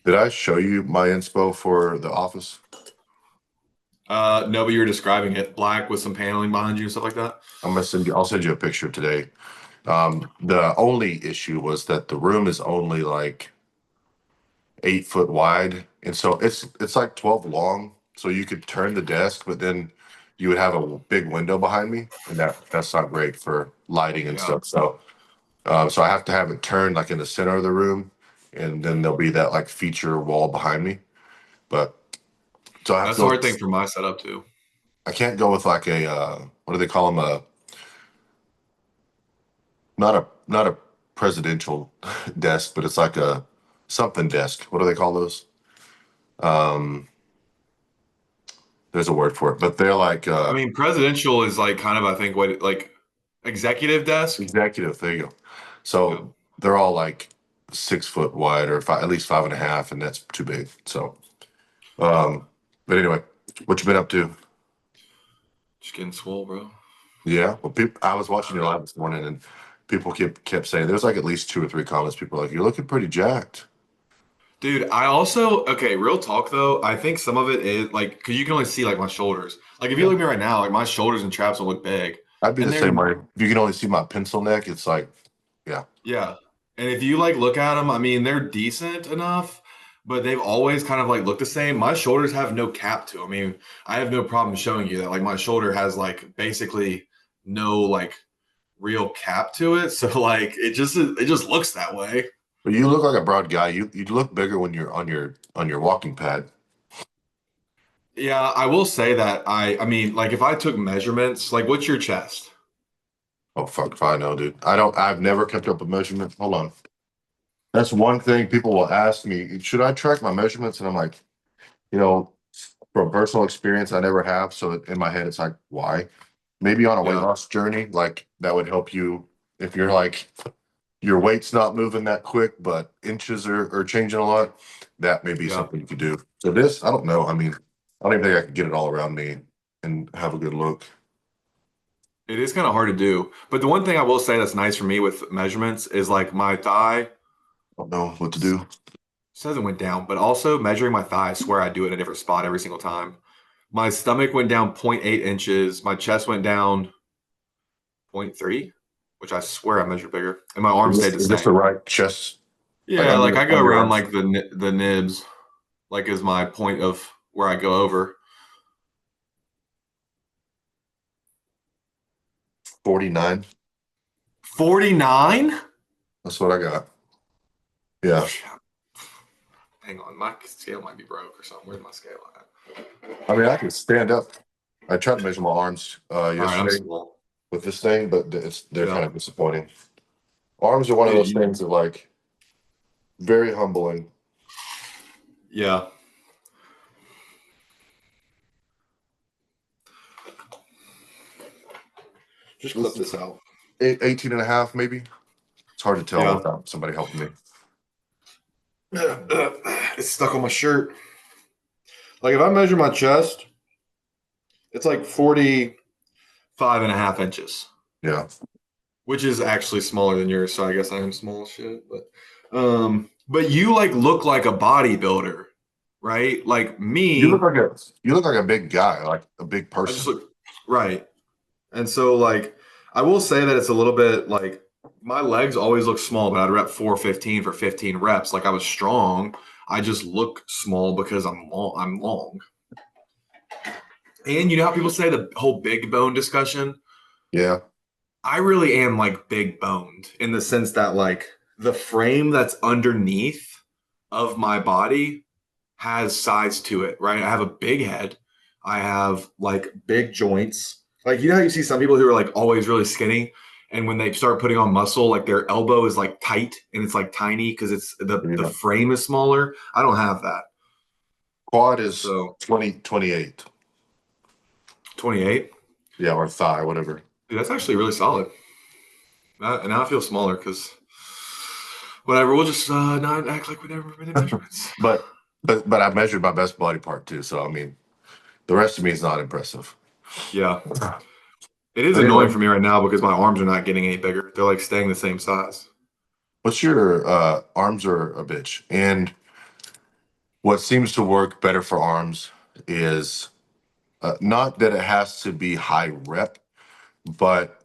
Did I show you my inspo for the office? No, but you were describing it. Black with some paneling behind you and stuff like that. I'll send you a picture today. The only issue was that the room is only like 8 foot wide, and so it's like 12 long. So you could turn the desk, but then you would have a big window behind me, and that's not great for lighting and Yeah, stuff. So I have to have it turned like in the center of the room, and then there'll be that like feature wall behind me. But so I have to that's the go. hard thing for my setup too. I can't go with like a what do they call them? Not a presidential desk, but it's like a something desk. What do they call those? Um, there's a word for it, but they're like I mean, presidential is like kind of I think what like executive desk. executive. There you go. Yeah, So they're all like 6 foot wide or five, at least 5.5, and that's too big. So, um, but anyway, what you been up to? just getting swole, bro. Yeah, well, I was watching Oh your yeah, live this morning, and people kept saying there's like at least two or three comments. People are like, "You're looking pretty jacked." dude. I also okay. Real talk though, I think some of it is like because you can only see like my shoulders. Like if you Yeah, look at me right now, like my shoulders and traps don't look big, I'd be and the same they're way. If you can only see my pencil neck, it's like, yeah. yeah. And if you like look at them, I mean, they're decent enough, but they've always kind of like looked the same. My shoulders have no cap to 'em. I mean, I have no problem showing you that. Like my shoulder has like basically no like real cap to it. So like it just looks that way. But you look like a broad guy. You look bigger when you're on your walking pad. Yeah, I will say that I mean, like if I took measurements, like what's your chest? Oh fuck if I know, dude. I've never kept up a measurement. Hold on. That's one thing people will ask me. Should I track my measurements? And I'm like, you know, from personal experience, I never have. So in my head, it's like, why? Maybe on a weight Yeah. loss journey, like that would help you if you're like your weight's not moving that quick, but inches are changing a lot. That may be Yeah. something you could do. So this, I don't know. I mean, I don't even think I could get it all around me and have a good look. It is kind of hard to do. But the one thing I will say that's nice for me with measurements is like my thigh I don't know what to do. says it went down, but also measuring my thigh, I swear I do it in a different spot every single time. My stomach went down zero point 0.8 inches. My chest went down zero point 0.3, which I swear I measured bigger, and my arm stayed the Is this the same. right chest, like Yeah, like I go under your around arms? like the nibs, like is my point of where I go over. 49. 49? That's what I got. Yeah. Hang on, my scale might be broke or something. Where's my scale at? I mean, I can stand up. I tried to measure my arms All right, I'm yesterday small. with this thing, but they're Yeah, kind of disappointing. Arms are one of dude. those things that like very humbling. Yeah, just clip This is this out. 18 and a half, maybe. It's hard to tell Yeah. without somebody helping me. It's stuck on my shirt. Like if I measure my chest, it's like 45 and a half inches, Yeah. which is actually smaller than yours. So I guess I am small as shit. But you like look like a bodybuilder, right? Like You look me, like a you look like a big guy, like a big I just person. look right. And so like I will say that it's a little bit like my legs always look small, but I'd rep 415 for 15 reps. Like I was strong. I just look small because I'm long. I'm long. And you know how people say the whole big bone discussion? Yeah. I really am like big boned in the sense that like the frame that's underneath of my body has size to it, right? I have a big head. I have like big joints. Like you know how you see some people who are like always really skinny and when they start putting on muscle like their elbow is like tight and it's like tiny because it's the Yeah. frame is smaller. I don't have that. Quad is So 28. 28. Yeah, or thigh, whatever. Dude, that's actually really solid. Now I feel smaller because whatever. We'll just not act like we never made any measurements. But but I measured my best body part too. So I mean, the rest of me is not impressive. Yeah, it is But annoying anyway, for me right now because my arms are not getting any bigger. They're like staying the same size. what's your arms are a bitch, and What seems to work better for arms is not that it has to be high rep, but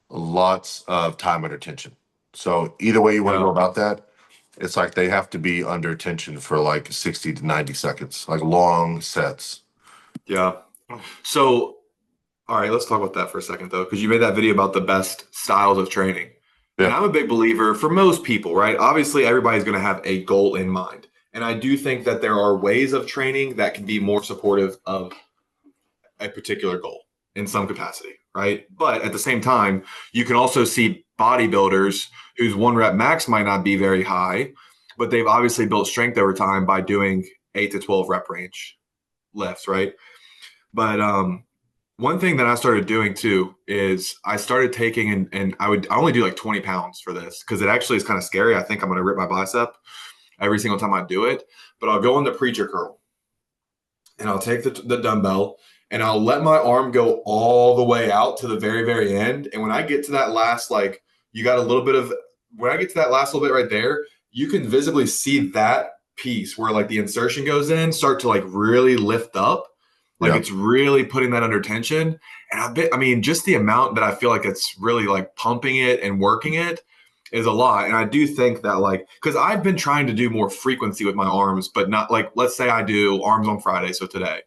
lots of time under tension. So either way you want to go Yeah. about that, it's like they have to be under tension for like 60 to 90 seconds, like long sets. Yeah. So, all right, let's talk about that for a second though, because you made that video about the best styles of training. And Yeah. I'm a big believer for most people, right? Obviously, everybody's going to have a goal in mind. And I do think that there are ways of training that can be more supportive of a particular goal in some capacity, right? But at the same time, you can also see bodybuilders whose one rep max might not be very high, but they've obviously built strength over time by doing 8 to 12 rep range lifts, right? But one thing that I started doing too is I started taking and I only do like 20 pounds for this because it actually is kind of scary. I think I'm going to rip my bicep every single time I do it, but I'll go in the preacher curl and I'll take the dumbbell and I'll let my arm go all the way out to the very, very end. And when I get to that last, like, you got a little bit of, when I get to that last little bit right there, you can visibly see that piece where like the insertion goes in, start to like really lift up. Like Yeah. it's really putting that under tension. And I mean, just the amount that I feel like it's really like pumping it and working it is a lot. And I do think that like, because I've been trying to do more frequency with my arms, but not like, let's say I do arms on Friday. So today,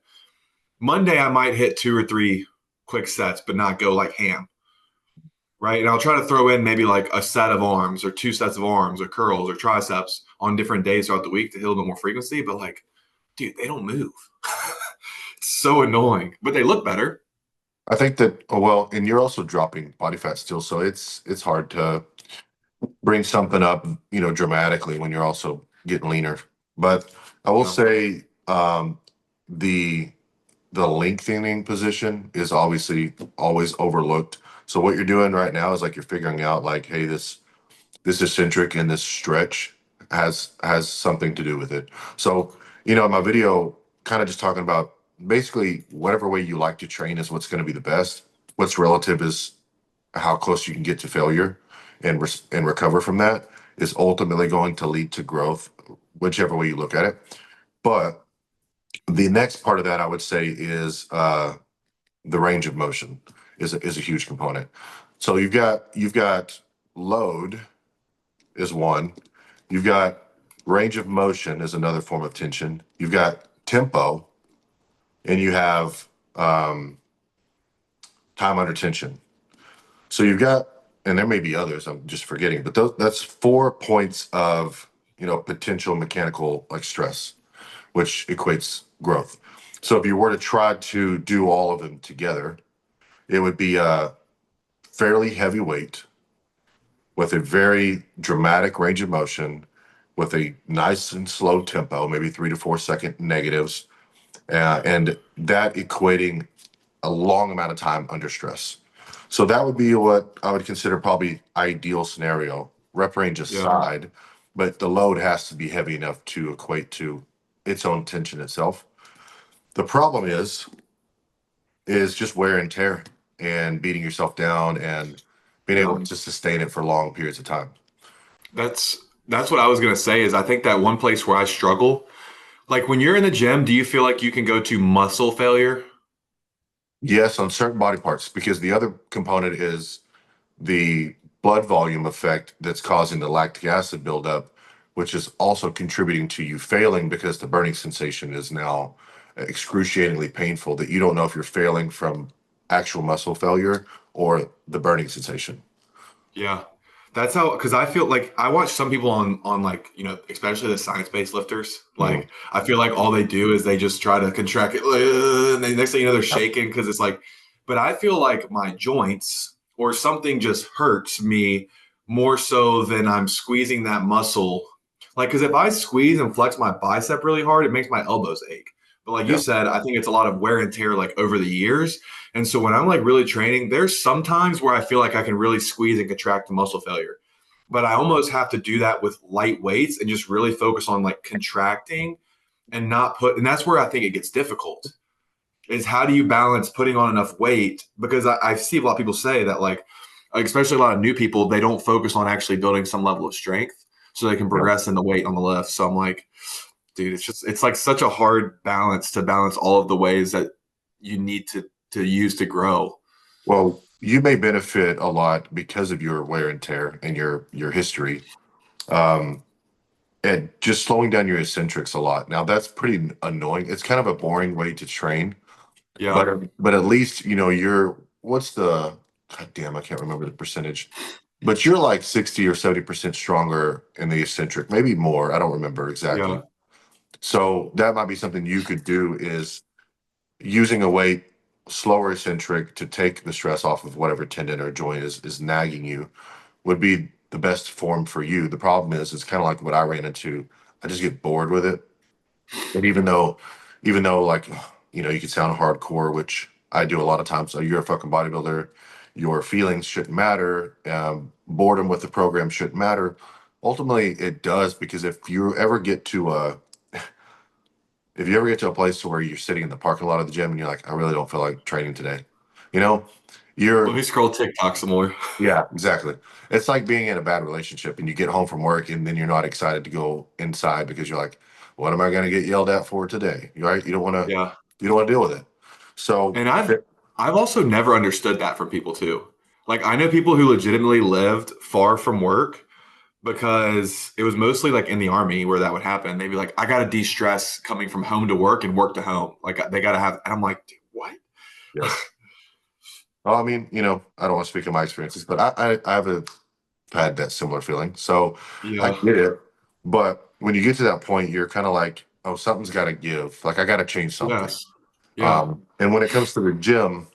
Monday, I might hit 2 or 3 quick sets, but not go like ham. Right. And I'll try to throw in maybe like a set of arms or 2 sets of arms or curls or triceps on different days throughout the week to hit a little bit more frequency. But like, dude, they don't move. It's so annoying, but they look better. I think that, oh, well, and you're also dropping body fat still, so it's hard to bring something up, dramatically when you're also getting leaner. But I will Yeah. say, the the lengthening position is obviously always overlooked. So what you're doing right now is like you're figuring out like, hey, this eccentric and this stretch has something to do with it. So, in my video, kind of just talking about basically whatever way you like to train is what's going to be the best. What's relative is how close you can get to failure and and recover from that is ultimately going to lead to growth, whichever way you look at it. But the next part of that, I would say, is the range of motion is a huge component. So you've got load is one. You've got range of motion is another form of tension. You've got tempo, and you have time under tension. So you've got, and there may be others I'm just forgetting, but that's 4 points of potential mechanical like stress, which equates growth. So if you were to try to do all of them together, it would be a fairly heavy weight with a very dramatic range of motion, with a nice and slow tempo, maybe 3 to 4 second negatives, and that equating a long amount of time under stress. So that would be what I would consider probably ideal scenario, rep range Yeah. aside, but the load has to be heavy enough to equate to its own tension itself. The problem is just wear and tear and beating yourself down and being Yeah. able to sustain it for long periods of time. That's that's what I was gonna say is I think that one place where I struggle, like when you're in the gym, do you feel like you can go to muscle failure? Yes, on certain body parts, because the other component is the blood volume effect that's causing the lactic acid buildup, which is also contributing to you failing because the burning sensation is now excruciatingly painful that you don't know if you're failing from actual muscle failure or the burning sensation. Yeah. That's how, because I feel like I watch some people on like, especially the science-based lifters. Mhm. Like, I feel like all they do is they just try to contract it, and the next thing you know, they're shaking because it's like, but I feel like my joints or something just hurts me more so than I'm squeezing that muscle. Like, because if I squeeze and flex my bicep really hard, it makes my elbows ache. But like you Yeah. said, I think it's a lot of wear and tear like over the years. And so when I'm like really training, there's sometimes where I feel like I can really squeeze and contract the muscle failure. But I almost have to do that with light weights and just really focus on like contracting and not put, and that's where I think it gets difficult is how do you balance putting on enough weight? Because I see a lot of people say that like, especially a lot of new people, they don't focus on actually building some level of strength so they can Yeah. progress in the weight on the lift. So I'm like, dude, it's like such a hard balance to balance all of the ways that you need to use to grow. Well, you may benefit a lot because of your wear and tear and your history, um, and just slowing down your eccentrics a lot. Now that's pretty annoying. It's kind of a boring way to train, Yeah. but at least you know you're what's the God damn, I can't remember the percentage. But you're like 60 or 70% stronger in the eccentric, maybe more. I don't remember exactly. Yeah. So that might be something you could do is using a weight slower eccentric to take the stress off of whatever tendon or joint is nagging you would be the best form for you. The problem is it's kind of like what I ran into. I just get bored with it. And even though like you know, you could sound hardcore, which I do a lot of times. So you're a fucking bodybuilder. Your feelings shouldn't matter. Boredom with the program shouldn't matter. Ultimately, it does because if you ever get to a place where you're sitting in the parking lot of the gym and you're like, I really don't feel like training today, you know, Let you're me scroll TikTok some more. yeah, exactly. It's like being in a bad relationship and you get home from work and then you're not excited to go inside because you're like, what am I going to get yelled at for today? Right? Yeah. You don't want to deal with it. So And I've also never understood that from people too. Like I know people who legitimately lived far from work because it was mostly like in the army where that would happen. They'd be like, I gotta de-stress coming from home to work and work to home. Like they gotta have, and I'm like, dude, what? yes. Well, I mean, you know, I don't want to speak of my experiences, but I have had that similar feeling. So I Yeah. get it. But when you get to that point, you're kind of like, oh, something's got to give. Like I got to change something. Yes. Yeah. And when it comes to the gym,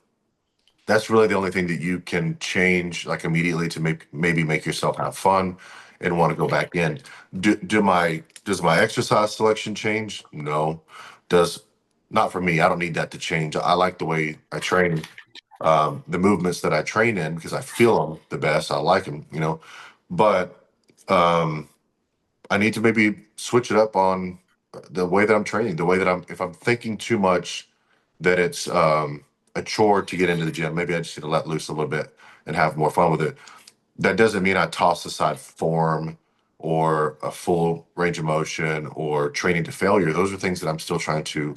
that's really the only thing that you can change like immediately to maybe make yourself have fun and want to go back in. Does my exercise selection change? No. Does Not for me. I don't need that to change. I like the way I train, the movements that I train in because I feel them the best. I like them, you know. But um, I need to maybe switch it up on the way that I'm training, the way that if I'm thinking too much that it's a chore to get into the gym, maybe I just need to let loose a little bit and have more fun with it. That doesn't mean I toss aside form or a full range of motion or training to failure. Those are things that I'm still trying to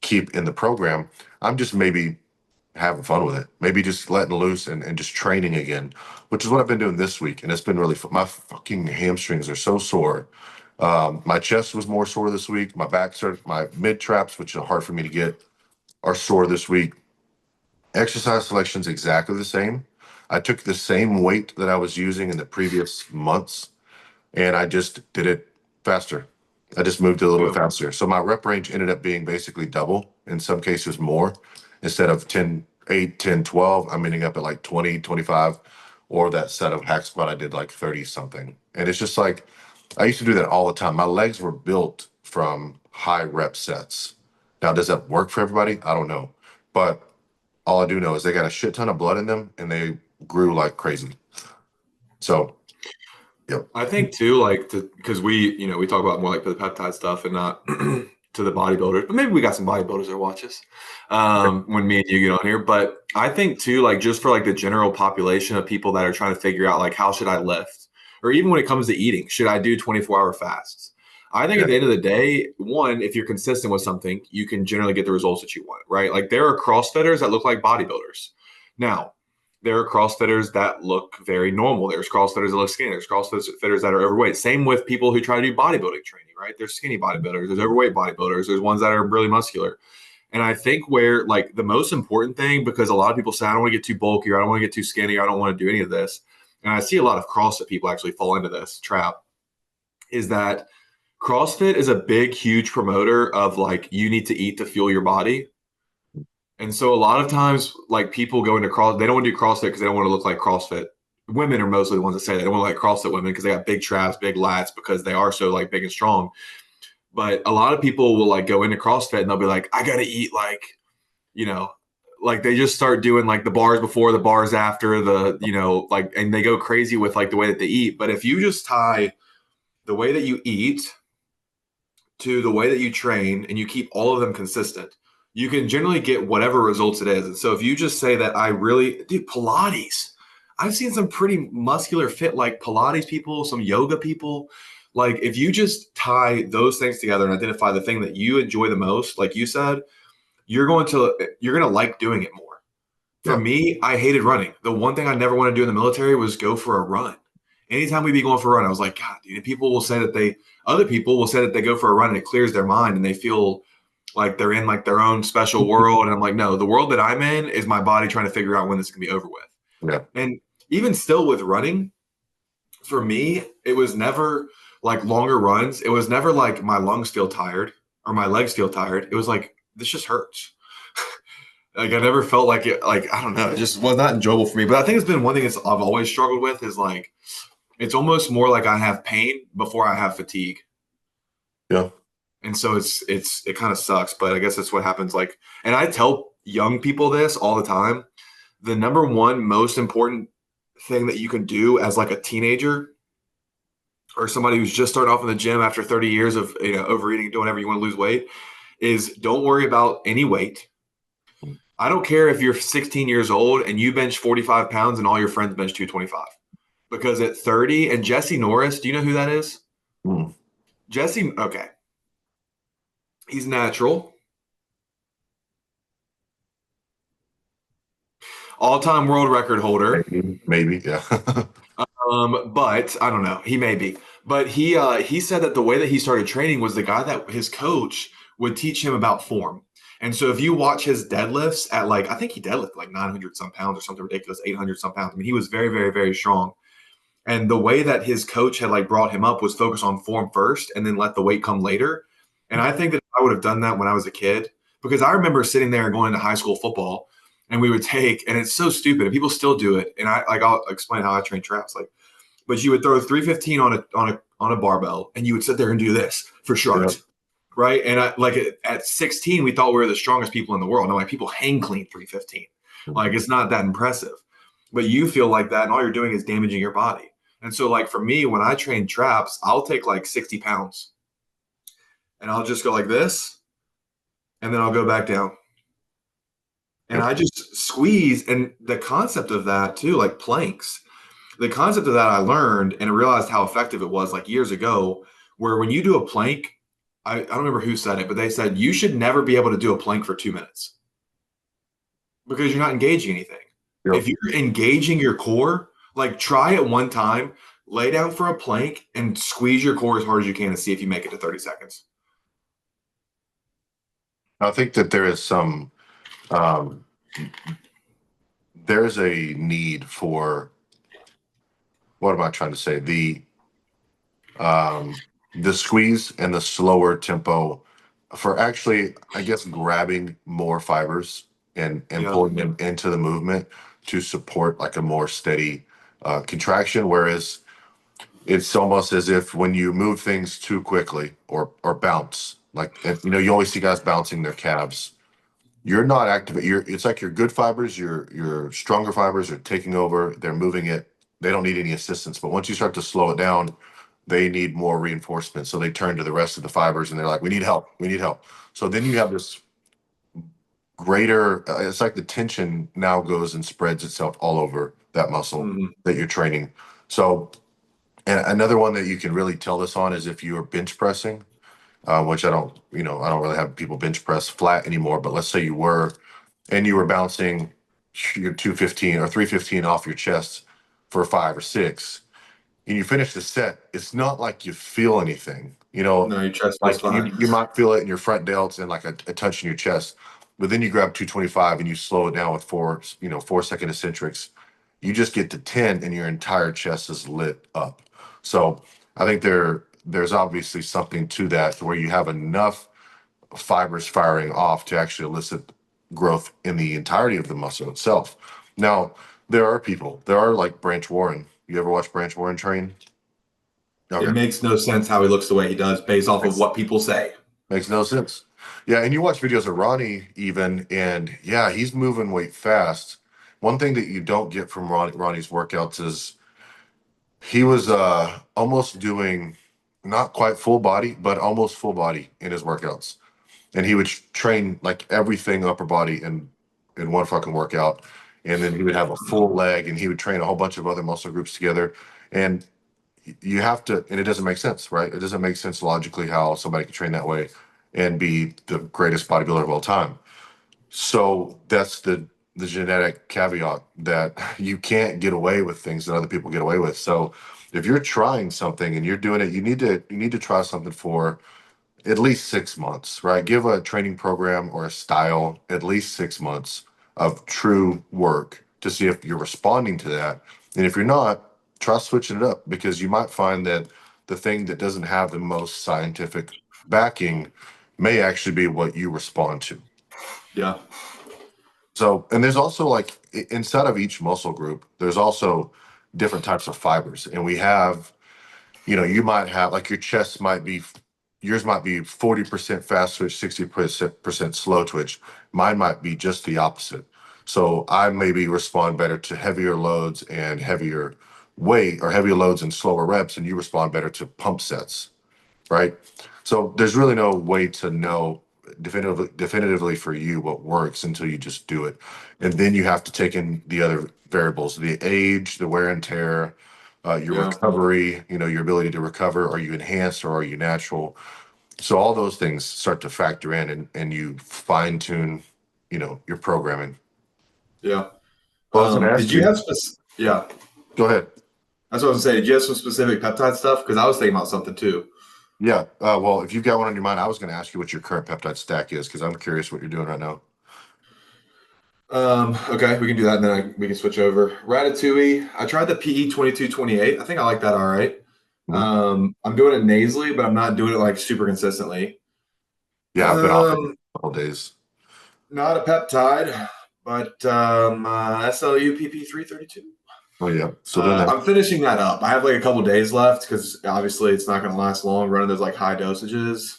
keep in the program. I'm just maybe having fun with it, maybe just letting loose and just training again, which is what I've been doing this week. And it's been really fun. My fucking hamstrings are so sore. My chest was more sore this week. My mid traps, which are hard for me to get, are sore this week. Exercise selection's exactly the same. I took the same weight that I was using in the previous months and I just did it faster. I just moved it a little bit Yeah. faster. So my rep range ended up being basically double, in some cases more. Instead of 10, 8, 10, 12, I'm ending up at like 20, 25, or that set of hack squat I did like 30 something. And it's just like, I used to do that all the time. My legs were built from high rep sets. Now, does that work for everybody? I don't know. But all I do know is they got a shit ton of blood in them and they grew like crazy. So, yep. I think too, like, because we talk about more like the peptide stuff and not to the bodybuilders, but maybe we got some bodybuilders that watch us when me and you get on here. But I think too, like, just for like the general population of people that are trying to figure out like how should I lift, or even when it comes to eating, should I do 24-hour fasts? I think Yeah. at the end of the day, one, if you're consistent with something, you can generally get the results that you want, right? Like there are CrossFitters that look like bodybuilders. Now, there are CrossFitters that look very normal. There's CrossFitters that look skinny. There's CrossFitters that are overweight. Same with people who try to do bodybuilding training, right? There's skinny bodybuilders. There's overweight bodybuilders. There's ones that are really muscular. And I think where like the most important thing, because a lot of people say, I don't want to get too bulky or I don't want to get too skinny. Or I don't want to do any of this. And I see a lot of CrossFit people actually fall into this trap is that CrossFit is a big, huge promoter of like, you need to eat to fuel your body. And so a lot of times, like people go into they don't want to do CrossFit because they don't want to look like CrossFit. Women are mostly the ones that say that. They don't want to like CrossFit women because they got big traps, big lats because they are so like big and strong. But a lot of people will like go into CrossFit and they'll be like, I got to eat like, you know, like they just start doing like the bars before, the bars after, like, and they go crazy with like the way that they eat. But if you just tie the way that you eat to the way that you train and you keep all of them consistent, you can generally get whatever results it is. And so if you just say that dude, Pilates, I've seen some pretty muscular fit like Pilates people, some yoga people. Like if you just tie those things together and identify the thing that you enjoy the most, like you said, you're going to like doing it more. For Yeah. me, I hated running. The one thing I never wanted to do in the military was go for a run. Anytime we'd be going for a run, I was like, God, dude, other people will say that they go for a run and it clears their mind and they feel like they're in like their own special world. And I'm like, no, the world that I'm in is my body trying to figure out when this can be over with. Yeah. And even still with running, for me, it was never like longer runs. It was never like my lungs feel tired or my legs feel tired. It was like, this just hurts. Like I never felt like it, like, I don't know, it just was not enjoyable for me. But I think it's been one thing I've always struggled with is like, it's almost more like I have pain before I have fatigue. Yeah. And so it kind of sucks, but I guess that's what happens. Like, and I tell young people this all the time. The number one most important thing that you can do as like a teenager or somebody who's just starting off in the gym after 30 years of overeating and doing whatever you want to lose weight is don't worry about any weight. I don't care if you're 16 years old and you bench 45 pounds and all your friends bench 225. Because at 30, and Jesse Norris, do you know who that is? Mm. Jesse, okay. He's natural. All-time world record holder. Maybe. Yeah. But I don't know. He may be. But he said that the way that he started training was the guy that his coach would teach him about form. And so if you watch his deadlifts at like, I think he deadlifted like 900 some pounds or something ridiculous, 800 some pounds. I mean, he was very, very, very strong. And the way that his coach had like brought him up was focus on form first and then let the weight come later. And I think that I would have done that when I was a kid because I remember sitting there and going to high school football and we would take, and it's so stupid and people still do it. And I'll explain how I train traps. Like, but you would throw 315 on a barbell and you would sit there and do this for Yeah. sharks. Right. And at 16, we thought we were the strongest people in the world. And I'm like, people hang clean 315. Like, it's not that impressive. But you feel like that, and all you're doing is damaging your body. And so, like, for me, when I train traps, I'll take like 60 pounds and I'll just go like this, and then I'll go back down. And Yep. I just squeeze. And the concept of that, too, like planks, the concept of that I learned and I realized how effective it was like years ago, where when you do a plank, I don't remember who said it, but they said you should never be able to do a plank for 2 minutes because you're not engaging anything. Yep. If you're engaging your core, like try it one time, lay down for a plank and squeeze your core as hard as you can and see if you make it to 30 seconds. I think that there is um, there's a need for, what am I trying to say? Um, the squeeze and the slower tempo for actually, I guess, grabbing more fibers and Yeah. pulling them into the movement to support like a more steady contraction. Whereas it's almost as if when you move things too quickly or bounce, like you always see guys bouncing their calves. You're not active. It's like your good fibers, your stronger fibers are taking over. They're moving it. They don't need any assistance. But once you start to slow it down, they need more reinforcement. So they turn to the rest of the fibers and they're like, we need help. We need help. So then you have this greater, it's like the tension now goes and spreads itself all over that muscle Mhm. that you're training. So, and another one that you can really tell this on is if you are bench pressing, which I don't really have people bench press flat anymore, but let's say you were, and you were bouncing your 215 or 315 off your chest for 5 or 6, and you finish the set, it's not like you feel anything. No, your chest feels Like you fine. you might feel it in your front delts and like a touch in your chest, but then you grab 225 and you slow it down with 4-second eccentrics. You just get to 10 and your entire chest is lit up. So I think there's obviously something to that where you have enough fibers firing off to actually elicit growth in the entirety of the muscle itself. Now, there are like Branch Warren. You ever watch Branch Warren train? It Okay. makes no sense how he looks the way he does based off of Makes, what people say. makes no sense. Yeah, and you watch videos of Ronnie even, and yeah, he's moving weight fast. One thing that you don't get from Ronnie's workouts is he was almost doing not quite full body, but almost full body in his workouts. And he would train like everything upper body in one fucking workout, and then he would have a full leg, and he would train a whole bunch of other muscle groups together. And you have to, and it doesn't make sense, right? It doesn't make sense logically how somebody can train that way and be the greatest bodybuilder of all time. So that's the genetic caveat that you can't get away with things that other people get away with. So if you're trying something and you're doing it, you need to try something for at least 6 months, right? Give a training program or a style at least 6 months of true work to see if you're responding to that. And if you're not, try switching it up, because you might find that the thing that doesn't have the most scientific backing may actually be what you respond to. Yeah. So, and there's also like inside of each muscle group, there's also different types of fibers. And we have, you might have like your chest might be, yours might be 40% fast twitch, 60% slow twitch. Mine might be just the opposite. So I maybe respond better to heavier loads and heavier weight, or heavier loads and slower reps, and you respond better to pump sets, right? So there's really no way to know definitively for you what works until you just do it. And then you have to take in the other variables: the age, the wear and tear, your Yeah. recovery, your ability to recover. Are you enhanced or are you natural? So all those things start to factor in, and you fine tune, your programming. Yeah. Well, I was going to ask Did you have you. yeah. Go ahead. That's what I was saying. Did you have some specific peptide stuff? Because I was thinking about something too. Yeah. Well, if you've got one on your mind, I was going to ask you what your current peptide stack is, because I'm curious what you're doing right now. Okay, we can do that, and then we can switch over. Ratatouille. I tried the PE 2228. I think I like that all right. Mhm. I'm doing it nasally, but I'm not doing it like super consistently. Yeah, I've been off it Um, a couple days. Not a peptide, but SLU PP 332. Oh yeah, still doing that. I'm finishing that up. I have like a couple days left because obviously it's not going to last long running those like high dosages.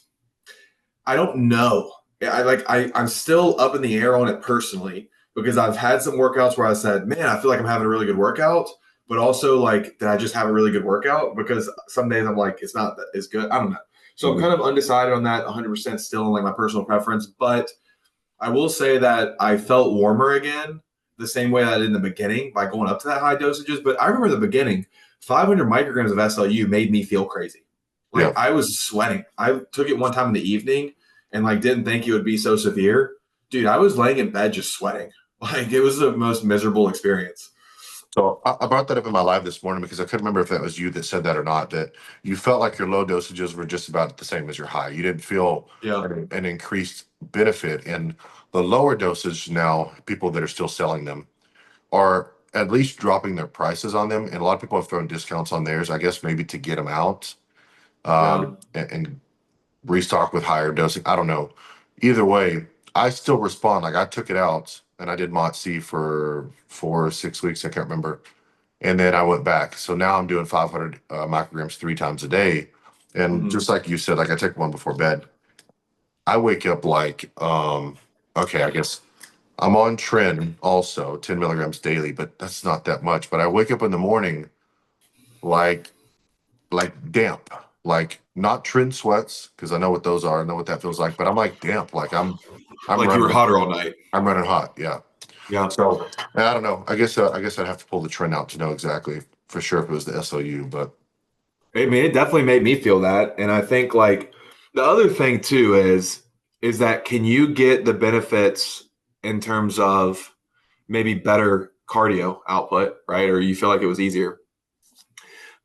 I don't know. I'm still up in the air on it personally because I've had some workouts where I said, "Man, I feel like I'm having a really good workout," but also like, did I just have a really good workout? Because some days I'm like, it's not that as good. I don't know. So I'm Mhm. kind of undecided on that. 100% still in like my personal preference, but I will say that I felt warmer again the same way I did in the beginning by going up to that high dosages. But I remember the beginning, 500 micrograms of SLU made me feel crazy. Yeah. Like I was sweating. I took it one time in the evening and like didn't think it would be so severe. Dude, I was laying in bed just sweating. Like it was the most miserable experience. So I brought that up in my live this morning because I couldn't remember if that was you that said that or not. That you felt like your low dosages were just about the same as your high. You didn't feel Yeah. an increased benefit. And the lower dosage now, people that are still selling them are at least dropping their prices on them. And a lot of people have thrown discounts on theirs, I guess maybe to get them out, Yeah. and restock with higher dosing. I don't know. Either way, I still respond. Like I took it out and I did Mont C for 4 or 6 weeks. I can't remember. And then I went back. So now I'm doing 500 micrograms 3 times a day. And Hmm. just like you said, like I take one before bed. I wake up like, okay, I guess I'm on trend also 10 milligrams daily, but that's not that much. But I wake up in the morning like damp, like not trend sweats, because I know what those are. I know what that feels like. But I'm like damp, like I'm Like you were running, hotter all night. I'm running hot. Yeah. Yeah. So and I don't know. I guess I'd have to pull the trend out to know exactly for sure if it was the SOU. But I mean, it definitely made me feel that. And I think like the other thing too is that can you get the benefits in terms of maybe better cardio output, right? Or you feel like it was easier.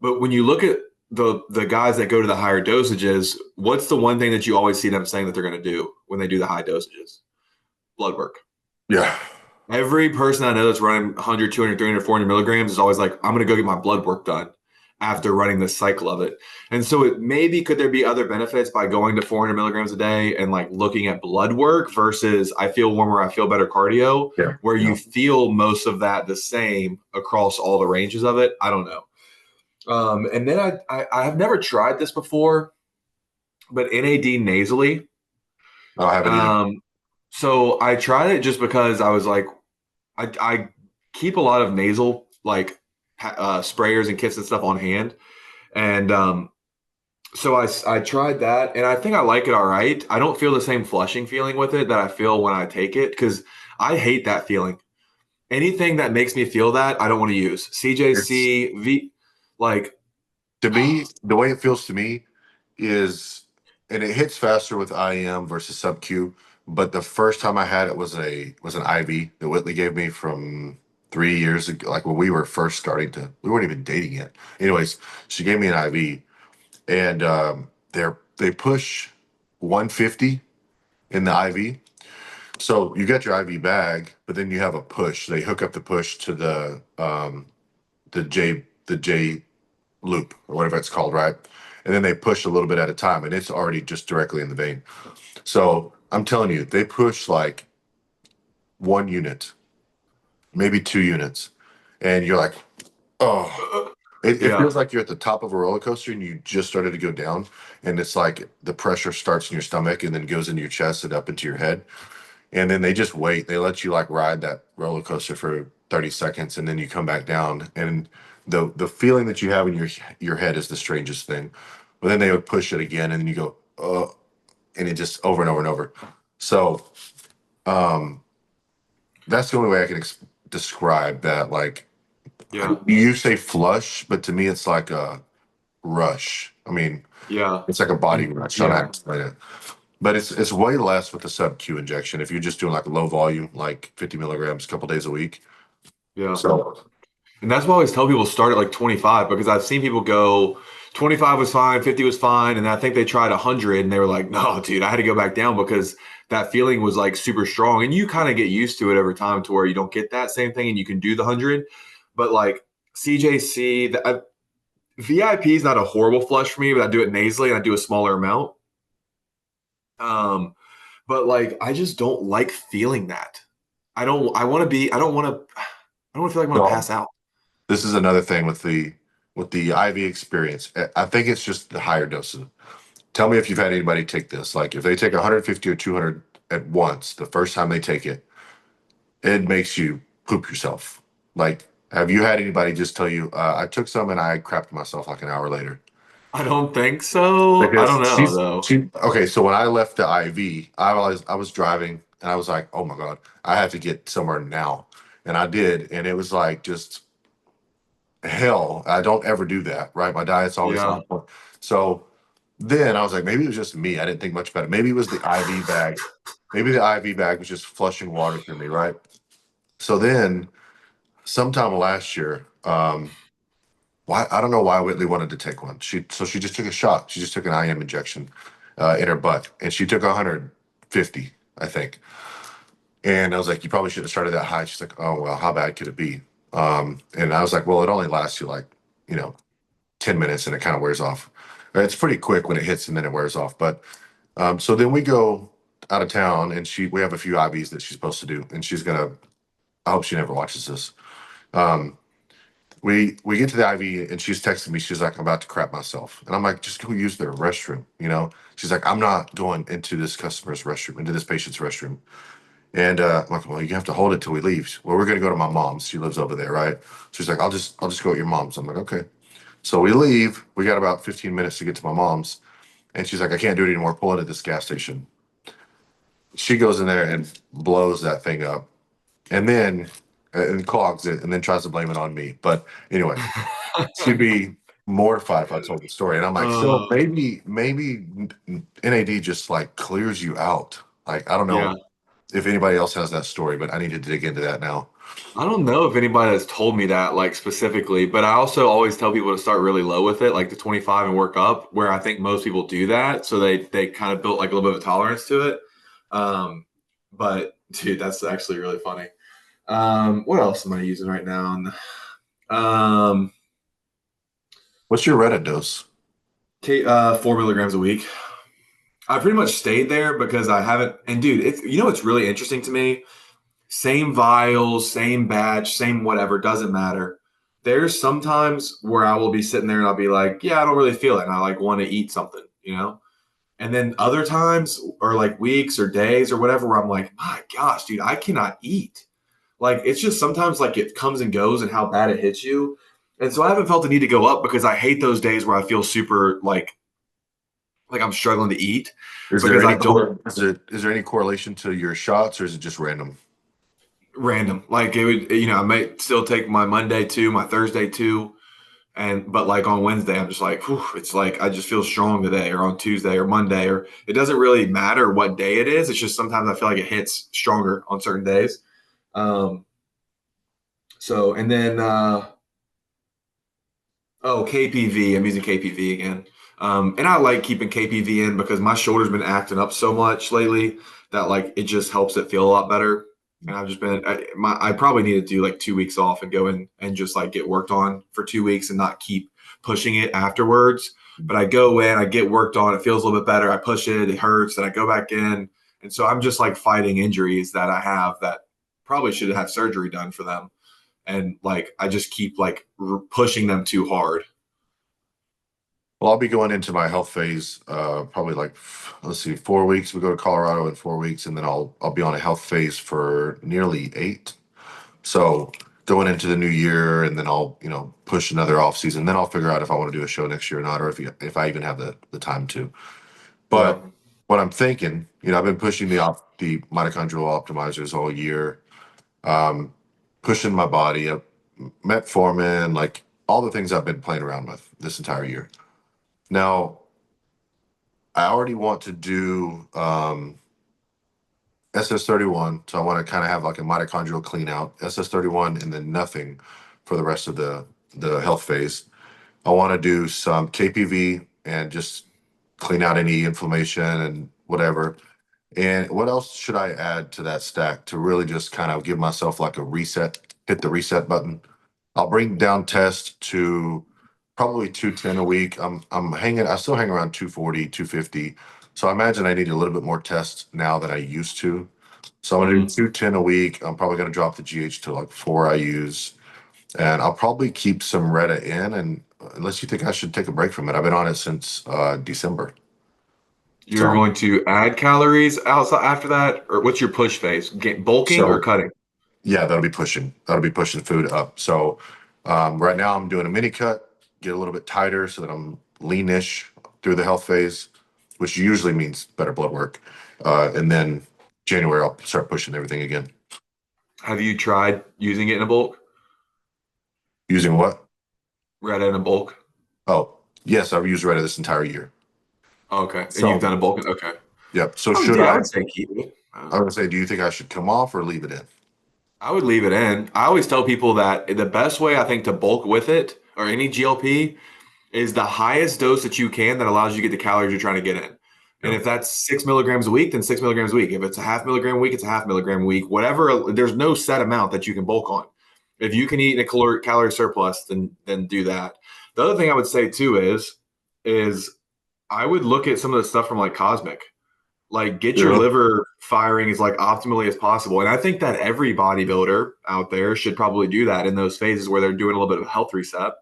But when you look at the guys that go to the higher dosages, what's the one thing that you always see them saying that they're going to do when they do the high dosages? Blood work. yeah, Every person I know that's running 100, 200, 300, 400 milligrams is always like, I'm going to go get my blood work done after running this cycle of it. And so it maybe could there be other benefits by going to 400 milligrams a day and like looking at blood work versus I feel warmer, I feel better cardio, yeah, where yeah. you feel most of that the same across all the ranges of it. I don't know. And then I have never tried this before, but NAD nasally. I don't have it either. Um, so I tried it just because I was like, I keep a lot of nasal like sprayers and kits and stuff on hand, and so I tried that, and I think I like it all right. I don't feel the same flushing feeling with it that I feel when I take it because I hate that feeling. Anything that makes me feel that I don't want to use. It's CJC V, like To me, the way it feels to me is, and it hits faster with IM versus sub Q. But the first time I had it was an IV that Whitley gave me from 3 years ago, like when we were first starting to, we weren't even dating yet. Anyways, she gave me an IV, and they push 150 in the IV. So you got your IV bag, but then you have a push. They hook up the push to the J loop or whatever it's called, right? And then they push a little bit at a time, and it's already just directly in the vein. So I'm telling you, they push like 1 unit, maybe 2 units, and you're like, oh. It Yeah. feels like you're at the top of a roller coaster and you just started to go down, and it's like the pressure starts in your stomach and then goes into your chest and up into your head. And then they just wait. They let you like ride that roller coaster for 30 seconds, and then you come back down. And the feeling that you have in your head is the strangest thing. But then they would push it again, and then you go, and it just over and over and over. So um, that's the only way I can describe that. Like Yeah. you say flush, but to me it's like a rush. I mean, Yeah. it's like a body And rush. I don't know how to yeah. explain it. But it's way less with the sub Q injection if you're just doing like a low volume, like 50 milligrams a couple days a week. Yeah. So And that's why I always tell people start at like 25 because I've seen people go 25 was fine, 50 was fine. And I think they tried 100 and they were like, no, dude, I had to go back down because that feeling was like super strong. And you kind of get used to it over time to where you don't get that same thing and you can do the 100. But like CJC, VIP is not a horrible flush for me, but I do it nasally and I do a smaller amount. Um, but like I just don't like feeling that. I want to be, I don't want to feel like I'm going to no, pass out. this is another thing with the IV experience. I think it's just the higher doses. Tell me if you've had anybody take this. Like if they take 150 or 200 at once, the first time they take it, it makes you poop yourself. Like, have you had anybody just tell you, I took some and I crapped myself like an hour later? I don't think so. I don't Because know though. she okay. So when I left the IV, I was driving and I was like, oh my god, I have to get somewhere now, and I did, and it was like just hell. I don't ever do that, right? My diet's always Yeah. on point. So then I was like, maybe it was just me. I didn't think much about it. Maybe it was the IV bag. Maybe the IV bag was just flushing water through me, right? So then sometime last year, why I don't know why Whitley wanted to take one. She just took a shot. She just took an IM injection in her butt, and she took 150, I think. And I was like, you probably should have started that high. She's like, oh well, how bad could it be? And I was like, well, it only lasts you like 10 minutes, and it kind of wears off. It's pretty quick when it hits, and then it wears off. But so then we go out of town, and we have a few IVs that she's supposed to do, and she's gonna. I hope she never watches this. Um, we get to the IV and she's texting me. She's like, I'm about to crap myself. And I'm like, just go use their restroom. She's like, I'm not going into this customer's restroom, into this patient's restroom. And I'm like, well, you have to hold it till we leave. Well, we're gonna go to my mom's. She lives over there, right? She's like, I'll just go at your mom's. I'm like, okay. So we leave. We got about 15 minutes to get to my mom's. And she's like, I can't do it anymore. Pull it at this gas station. She goes in there and blows that thing up. And then and clogs it and then tries to blame it on me. But anyway, she'd be mortified if I told the story. And I'm like, so uh, maybe NAD just like clears you out. Like I don't yeah. know if anybody else has that story, but I need to dig into that now. I don't know if anybody has told me that like specifically, but I also always tell people to start really low with it, like the 25 and work up, where I think most people do that. So they kind of built like a little bit of a tolerance to it. Um, but dude, that's actually really funny. What else am I using right now? Um, What's your Reddit dose? 4 milligrams a week. I pretty much stayed there because I haven't. And dude, it's what's really interesting to me. Same vials, same batch, same whatever, doesn't matter. There's sometimes where I will be sitting there and I'll be like, yeah, I don't really feel it, and I like want to eat something. And then other times, or like weeks or days or whatever, where I'm like, my gosh, dude, I cannot eat. Like it's just sometimes like it comes and goes and how bad it hits you. And so I haven't felt the need to go up because I hate those days where I feel super like I'm struggling to eat Is there because any I don't is there any correlation to your shots or is it just random? random. Like it would, I might still take my Monday too, my Thursday too, And but like on Wednesday, I'm just like, whew, it's like I just feel strong today, or on Tuesday or Monday, or it doesn't really matter what day it is. It's just sometimes I feel like it hits stronger on certain days. Um, so and then oh, KPV. I'm using KPV again. And I like keeping KPV in because my shoulder's been acting up so much lately that like it just helps it feel a lot better. And I've just been I probably need to do like 2 weeks off and go in and just like get worked on for 2 weeks and not keep pushing it afterwards. But I go in, I get worked on, it feels a little bit better. I push it, it hurts, then I go back in. And so I'm just like fighting injuries that I have that probably should have surgery done for them. And like I just keep like pushing them too hard. Well, I'll be going into my health phase, probably like, let's see, 4 weeks. We go to Colorado in 4 weeks, and then I'll be on a health phase for nearly 8. So going into the new year, and then I'll push another off season. Then I'll figure out if I want to do a show next year or not, or if I even have the time to. Yeah. But what I'm thinking, I've been pushing the mitochondrial optimizers all year, um, pushing my body up, metformin, like all the things I've been playing around with this entire year. Now, I already want to do SS31, so I want to kind of have like a mitochondrial clean out, SS31, and then nothing for the rest of the health phase. I want to do some KPV and just clean out any inflammation and whatever. And what else should I add to that stack to really just kind of give myself like a reset, hit the reset button? I'll bring down test to probably 210 a week. I still hang around 240, 250. So I imagine I need a little bit more test now than I used to. So I'm gonna do Hmm. 210 a week. I'm probably gonna drop the GH to like 4 IUs. And I'll probably keep some Retta in, and unless you think I should take a break from it. I've been on it since December. You're So going to add calories outside after that, or what's your push phase? Bulking or so cutting? yeah, that'll be pushing food up. So right now I'm doing a mini cut, get a little bit tighter so that I'm leanish through the health phase, which usually means better blood work. And then January I'll start pushing everything again. Have you tried using it in a bulk? Using what? Red in a bulk? Oh, yes, I've used Reddit this entire year. Okay. And you've So done a bulk? Okay. yep. So Oh, should dude, I I? would say keep it. I would say, do you think I should come off or leave it in? I would leave it in. I always tell people that the best way I think to bulk with it or any GLP is the highest dose that you can that allows you to get the calories you're trying to get in. And Yeah. if that's 6 milligrams a week, then 6 milligrams a week. If it's a half milligram a week, it's a half milligram a week. Whatever, there's no set amount that you can bulk on. If you can eat in a calorie surplus, then do that. The other thing I would say too is I would look at some of the stuff from like Cosmic. Like get your Yeah. liver firing as like optimally as possible. And I think that every bodybuilder out there should probably do that in those phases where they're doing a little bit of a health reset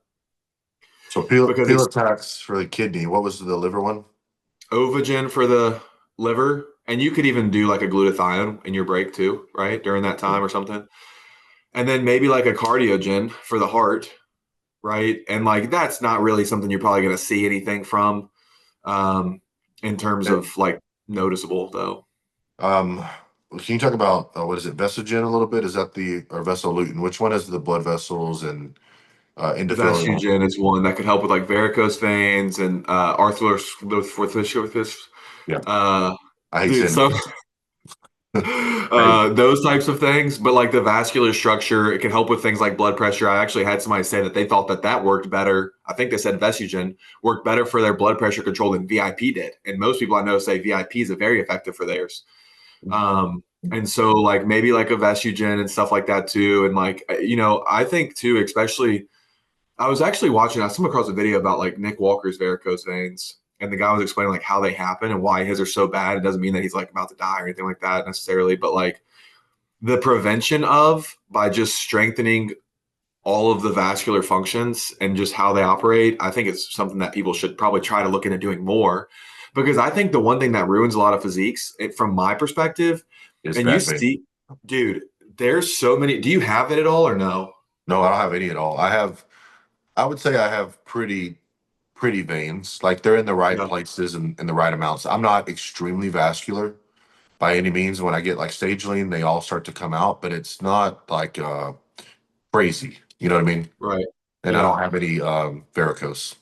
So peel because peel it's attacks for the kidney. What was the liver one? Ovogen for the liver, and you could even do like a glutathione in your break too, right? During that time or something. And then maybe like a cardiogen for the heart, right? And like that's not really something you're probably going to see anything from um, in terms And of like noticeable though. um, can you talk about what is it, Vesogen a little bit? Is that the or Vesolutin? Which one is the blood vessels and endothelial? Vestigen is one that could help with like varicose veins and arthrosplenothrombosis. Yeah, Uh, I hate dude, saying so names. I those types of things, but like the vascular structure, it can help with things like blood pressure. I actually had somebody say that they thought that that worked better. I think they said Vestigen worked better for their blood pressure control than VIP did. And most people I know say VIP is very effective for theirs. Um, and so like maybe like a Vestigen and stuff like that too. And like, I think too, especially I was actually watching, I stumbled across a video about like Nick Walker's varicose veins. And the guy was explaining like how they happen and why his are so bad. It doesn't mean that he's like about to die or anything like that necessarily, but like the prevention of by just strengthening all of the vascular functions and just how they operate, I think it's something that people should probably try to look into doing more. Because I think the one thing that ruins a lot of physiques, from my perspective, It's and you back pain. see, dude, there's so many. Do you have it at all or no? No, I don't have any at all. I would say I have pretty veins. Like they're in the right Yeah. places and in the right amounts. I'm not extremely vascular by any means. When I get like stage lean, they all start to come out, but it's not like crazy. You know what I mean? Right. and I don't Yeah. have any varicose.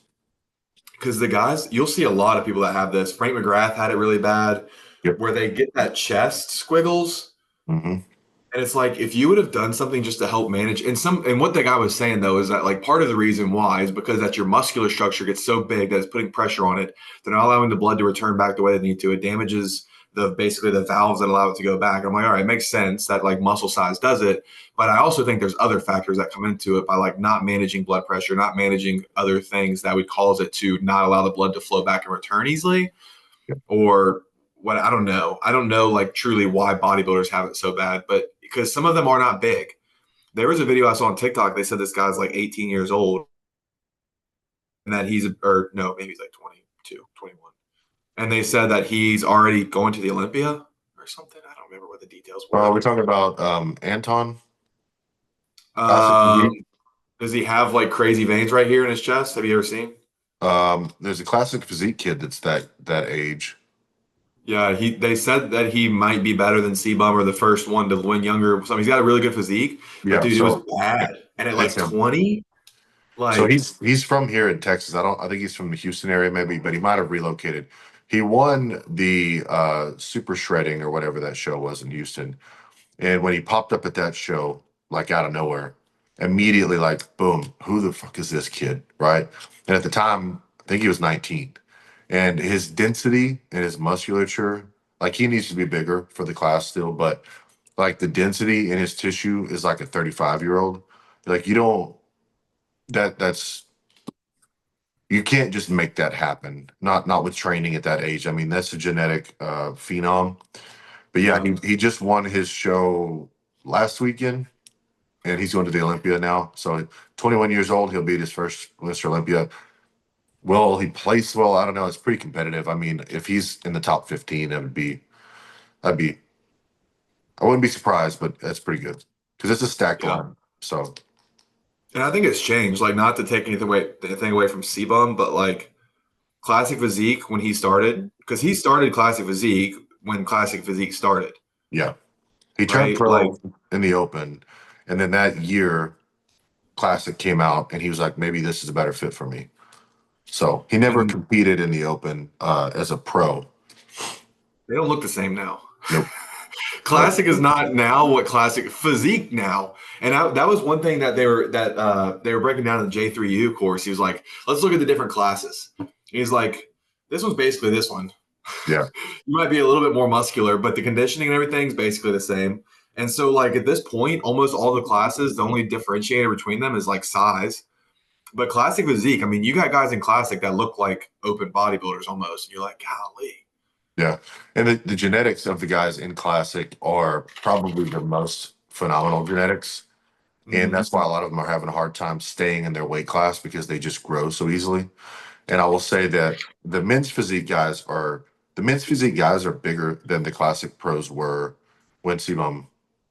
Because the guys, you'll see a lot of people that have this. Frank McGrath had it really bad, Yep. where they get that chest squiggles. Hmm. And it's like if you would have done something just to help manage, and what the guy was saying though is that like part of the reason why is because that your muscular structure gets so big that it's putting pressure on it. They're not allowing the blood to return back the way they need to. It damages the basically the valves that allow it to go back. I'm like, all right, it makes sense that like muscle size does it, but I also think there's other factors that come into it by like not managing blood pressure, not managing other things that would cause it to not allow the blood to flow back and return easily, Yep. or what I don't know. I don't know like truly why bodybuilders have it so bad, but because some of them are not big. There was a video I saw on TikTok. They said this guy's like 18 years old and that or no, maybe he's like 22, 21. And they said that he's already going to the Olympia or something. I don't remember what the details were. We're talking about Anton Classic Um, Physique. does he have like crazy veins right here in his chest? Have you ever seen? There's a Classic Physique kid that's that age. Yeah, they said that he might be better than C-Bum or the first one to win younger. So he's got a really good physique, but Yeah, dude, it was so bad. And at that's like him. 20, So like he's from here in Texas. I think he's from the Houston area maybe, but he might have relocated. He won the super shredding or whatever that show was in Houston. And when he popped up at that show, like out of nowhere, immediately like boom, who the fuck is this kid? Right. And at the time, I think he was 19. And his density and his musculature, like he needs to be bigger for the class still, but like the density in his tissue is like a 35-year-old. Like you don't that's you can't just make that happen. Not with training at that age. I mean, that's a genetic phenom. But yeah, yeah. he just won his show last weekend, and he's going to the Olympia now. So 21 years old, he'll be his first Mr. Olympia. Will he place well? I don't know. It's pretty competitive. I mean, if he's in the top 15, I'd be, I wouldn't be surprised, but that's pretty good because it's a stacked Yeah. line. So And I think it's changed. Like, not to take anything away from Sebum, but like Classic Physique when he started, because he started Classic Physique when Classic Physique started, yeah, he turned right? Like, pro in the Open, and then that year, Classic came out, and he was like, maybe this is a better fit for me. So he never and competed in the Open as a pro. they don't look the same now. Nope. Nope. Classic is not now what Classic Physique now. And that was one thing that they were breaking down in the J3U course. He was like, let's look at the different classes. He's like, this one's basically this one. Yeah. You might be a little bit more muscular, but the conditioning and everything is basically the same. And so, like at this point, almost all the classes, the only differentiator between them is like size. But classic physique, I mean, you got guys in classic that look like open bodybuilders almost. And you're like, golly. Yeah. And the genetics of the guys in Classic are probably the most phenomenal genetics. And Mm-hmm. that's why a lot of them are having a hard time staying in their weight class because they just grow so easily. And I will say that the men's physique guys are bigger than the Classic pros were when Simon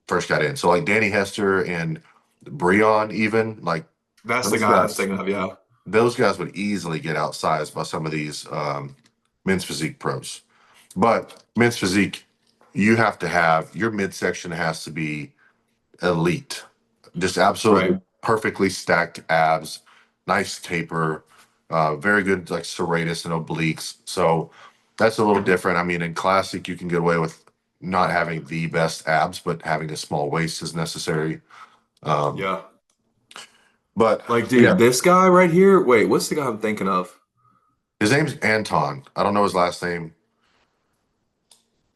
first got in. So like Danny Hester and Breon, even like That's the those guy I was guys, thinking of. Yeah. those guys would easily get outsized by some of these men's physique pros. But men's physique, you have to have your midsection has to be elite, just Right. absolutely perfectly stacked abs, nice taper, very good like serratus and obliques. So that's a little different. I mean, in classic, you can get away with not having the best abs, but having a small waist is necessary. Um, Yeah. but Like, yeah, dude, this guy right here. Wait, what's the guy I'm thinking of? his name's Anton. I don't know his last name.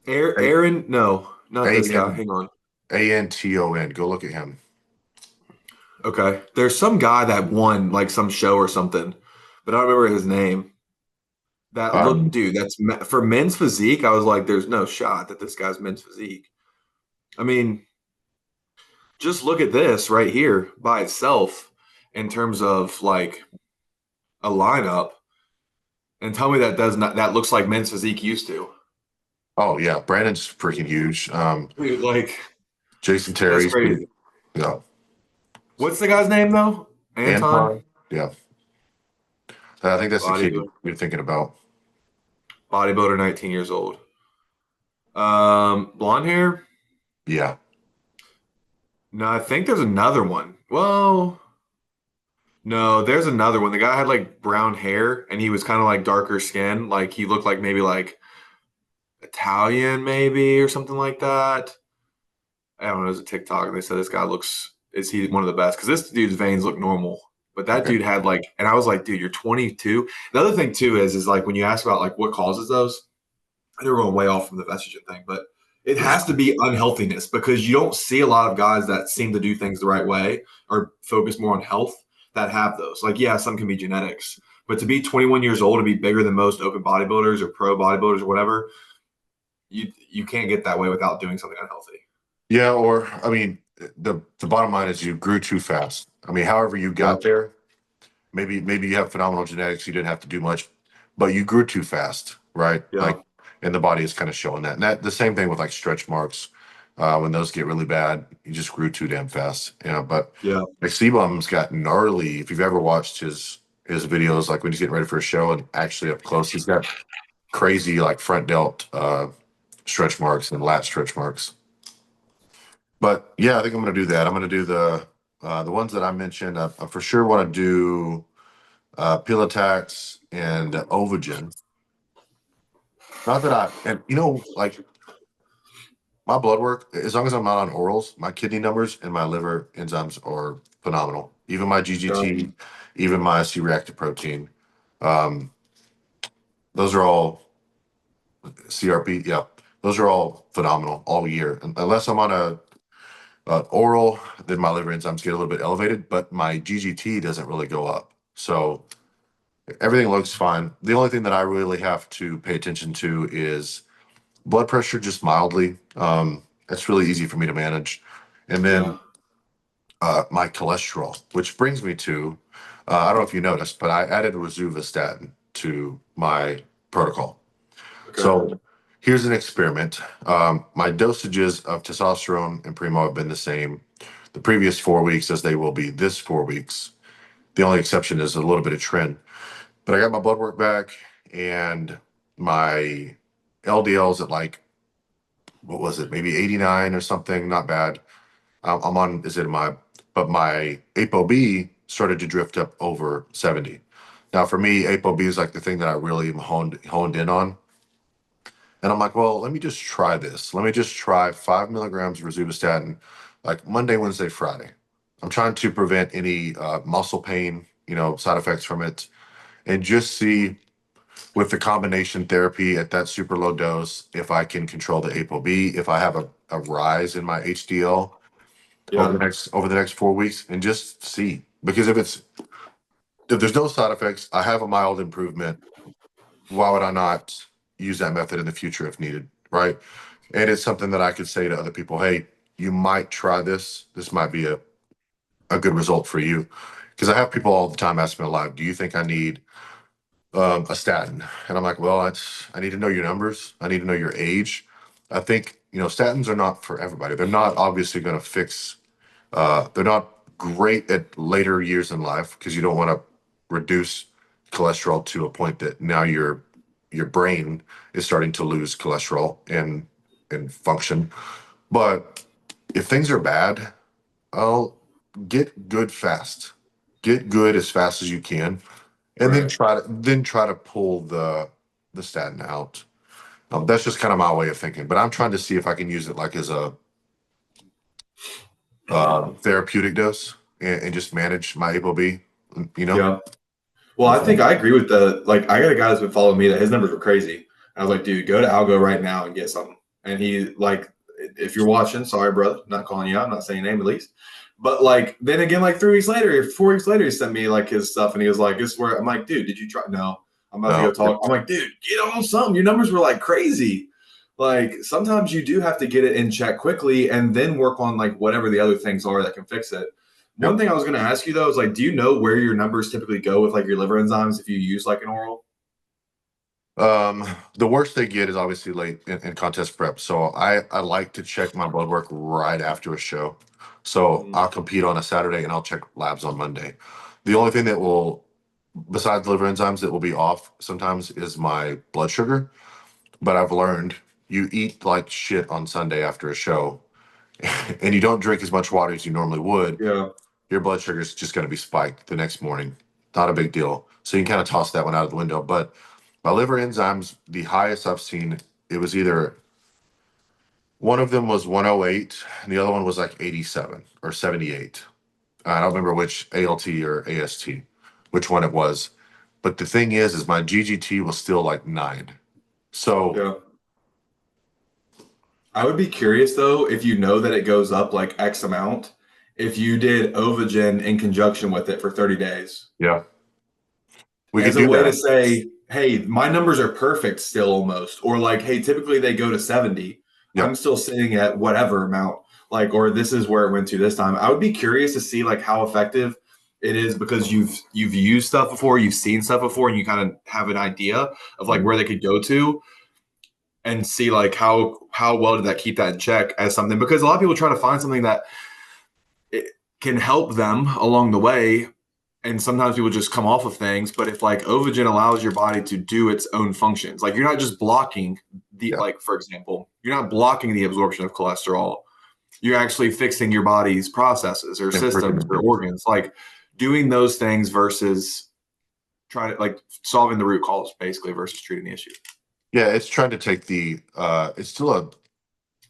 A Aaron? No, not this guy. N Hang on. Anton. Go look at him. Okay. There's some guy that won like some show or something, but I don't remember his name. That look, Um, dude, for men's physique. I was like, there's no shot that this guy's men's physique. I mean, just look at this right here by itself in terms of like a lineup and tell me that looks like men's physique used to. oh yeah, Brandon's freaking huge. Dude, like Jason that's Terry's crazy. yeah. What's the guy's name though? Anton? Anton, yeah. I think that's the kid Bodybuilder. you're thinking about. Bodybuilder, 19 years old. Blonde hair? Yeah. No, I think there's another one. Well, No, there's another one. The guy had like brown hair and he was kind of like darker skin. Like he looked like maybe like Italian, maybe or something like that. I don't know. It was a TikTok and they said this guy looks, is he one of the best? Because this dude's veins look normal. But that Okay. dude had like, and I was like, dude, you're 22. The other thing too is like when you ask about like what causes those, I know we're going way off from the estrogen thing, but it has to be unhealthiness because you don't see a lot of guys that seem to do things the right way or focus more on health that have those. Like, yeah, some can be genetics, but to be 21 years old and be bigger than most open bodybuilders or pro bodybuilders or whatever, you can't get that way without doing something unhealthy. Yeah, or I mean, the bottom line is you grew too fast. I mean, however you Yeah, got there, maybe you have phenomenal genetics, you didn't have to do much, but you grew too fast, right? yeah, Like, and the body is kind of showing that. And that the same thing with like stretch marks. When those get really bad, you just grew too damn fast. But yeah, like Sebum's got gnarly. If you've ever watched his videos, like when he's getting ready for a show and actually up close, he's got crazy like front delt stretch marks and lat stretch marks. But yeah, I think I'm gonna do that. I'm gonna do the ones that I mentioned. I for sure want to do Pilotax and Ovogen. Not that and like my blood work, as long as I'm not on orals, my kidney numbers and my liver enzymes are phenomenal. Even my yeah, GGT, even my C-reactive protein. Um, those are all CRP. Yeah, those are all phenomenal all year. Unless I'm on a oral, then my liver enzymes get a little bit elevated, but my GGT doesn't really go up. So everything looks fine. The only thing that I really have to pay attention to is blood pressure, just mildly. That's really easy for me to manage. And yeah. then my cholesterol, which brings me to I don't know if you noticed, but I added rosuvastatin to my protocol. Okay, So here's an experiment. My dosages of testosterone and primo have been the same the previous 4 weeks as they will be this 4 weeks. The only exception is a little bit of trend. But I got my blood work back and my LDL's at like, what was it, maybe 89 or something, not bad. I'm on, is it my, but my ApoB started to drift up over 70. Now, for me, ApoB is like the thing that I really am honed in on. And I'm like, well, let me just try this. Let me just try 5 milligrams of rosuvastatin, like Monday, Wednesday, Friday. I'm trying to prevent any muscle pain, side effects from it, and just see with the combination therapy at that super low dose if I can control the ApoB, if I have a rise in my HDL over yeah, the next 4 weeks, and just see because if there's no side effects, I have a mild improvement. Why would I not use that method in the future if needed, right? And it's something that I could say to other people, hey, you might try this. This might be a good result for you. Because I have people all the time ask me live, do you think I need a statin? And I'm like, well, I need to know your numbers. I need to know your age. I think, statins are not for everybody. They're not obviously going to fix, they're not great at later years in life because you don't want to reduce cholesterol to a point that now your brain is starting to lose cholesterol and function. But if things are bad, I'll get good fast. Get good as fast as you can, and then right. try to pull the statin out. That's just kind of my way of thinking. But I'm trying to see if I can use it like as a therapeutic dose and just manage my ApoB. You know. Yeah. Well, I think I agree with the like. I got a guy that's been following me that his numbers were crazy. I was like, dude, go to Algo right now and get something. And he like, if you're watching, sorry, brother, not calling you out, I'm not saying your name at least. But like, then again, like 3 weeks later, 4 weeks later, he sent me like his stuff, and he was like, "This is where." I'm like, "Dude, did you try?" No, I'm about to go No. talk. I'm like, "Dude, get on something. Your numbers were like crazy." Like sometimes you do have to get it in check quickly, and then work on like whatever the other things are that can fix it. One Yep. thing I was going to ask you though is like, do you know where your numbers typically go with like your liver enzymes if you use like an oral? The worst they get is obviously late in contest prep. So I like to check my blood work right after a show. So Mm, I'll compete on a Saturday and I'll check labs on Monday. The only thing that will, besides liver enzymes, that will be off sometimes is my blood sugar. But I've learned you eat like shit on Sunday after a show and you don't drink as much water as you normally would. yeah, your blood sugar is just going to be spiked the next morning. Not a big deal. So you can kind of toss that one out of the window. But my liver enzymes, the highest I've seen, it was either one of them was 108, and the other one was like 87 or 78. I don't remember which ALT or AST, which one it was. But the thing is my GGT was still like 9. So Yeah. I would be curious though, if you know that it goes up like X amount, if you did Ovogen in conjunction with it for 30 days yeah, we could as a do way to that. say, hey, my numbers are perfect still almost. Or like, hey, typically they go to 70. I'm Yep. still sitting at whatever amount. Like, or this is where it went to this time. I would be curious to see like how effective it is because you've used stuff before, you've seen stuff before, and you kind of have an idea of like Mhm. where they could go to and see like how well did that keep that in check as something, because a lot of people try to find something that it can help them along the way, and sometimes people just come off of things. But if like Ovogen allows your body to do its own functions, like you're not just blocking the, Yeah. like for example, you're not blocking the absorption of cholesterol, you're actually fixing your body's processes or systems Improving or things. organs, like doing those things versus trying to like solving the root cause basically versus treating the issue. Yeah, it's trying to take it's still a,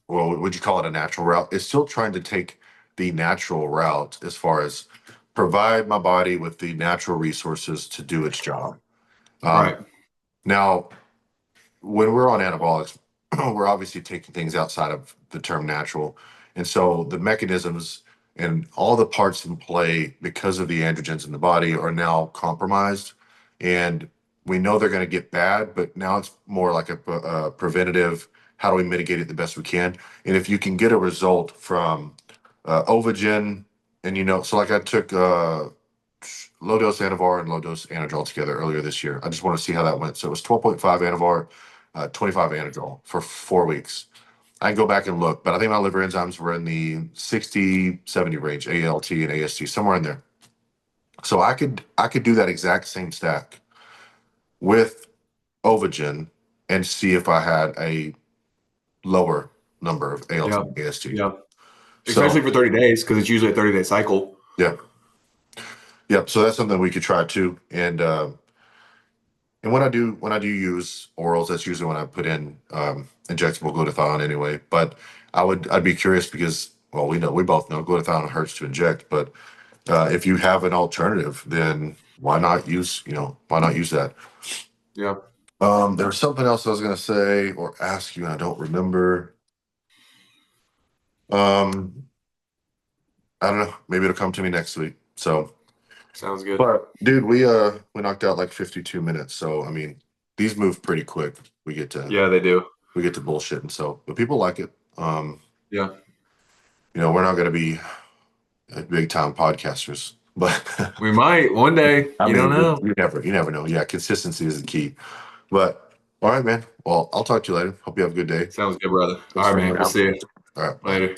well, would you call it a natural route? It's still trying to take the natural route as far as provide my body with the natural resources to do its job. Um, Right. Now, when we're on anabolics, we're obviously taking things outside of the term natural. And so the mechanisms and all the parts in play because of the androgens in the body are now compromised. And we know they're going to get bad, but now it's more like a preventative. How do we mitigate it the best we can? And if you can get a result from Ovogen, and so like I took low dose Anavar and low dose Anadrol together earlier this year. I just want to see how that went. So it was 12.5 Anavar, 25 Anadrol for 4 weeks. I can go back and look, but I think my liver enzymes were in the 60, 70 range, ALT and AST, somewhere in there. So I could do that exact same stack with Ovogen and see if I had a lower number of ALT Yeah. and AST. Yeah. Especially So for 30 days, because it's usually a 30-day cycle. yeah, yeah. So that's something we could try too. And when I do use orals, that's usually when I put in injectable glutathione anyway. But I'd be curious because, well, we both know glutathione hurts to inject, but if you have an alternative, then why not use that? Yeah. There was something else I was gonna say or ask you, and I don't remember. Um, I don't know. Maybe it'll come to me next week. So, Sounds good. but dude, we knocked out like 52 minutes. So I mean, these move pretty quick. We get to Yeah, they do. we get to bullshit, and so but people like it. Yeah. We're not going to be big time podcasters, but We might one day. I You don't mean, you, know. you never know. Yeah, consistency is the key. But all right, man. Well, I'll talk to you later. Hope you have a good day. Sounds good, brother. All Thanks right, for man. hanging We'll out. see you All right, bye. later.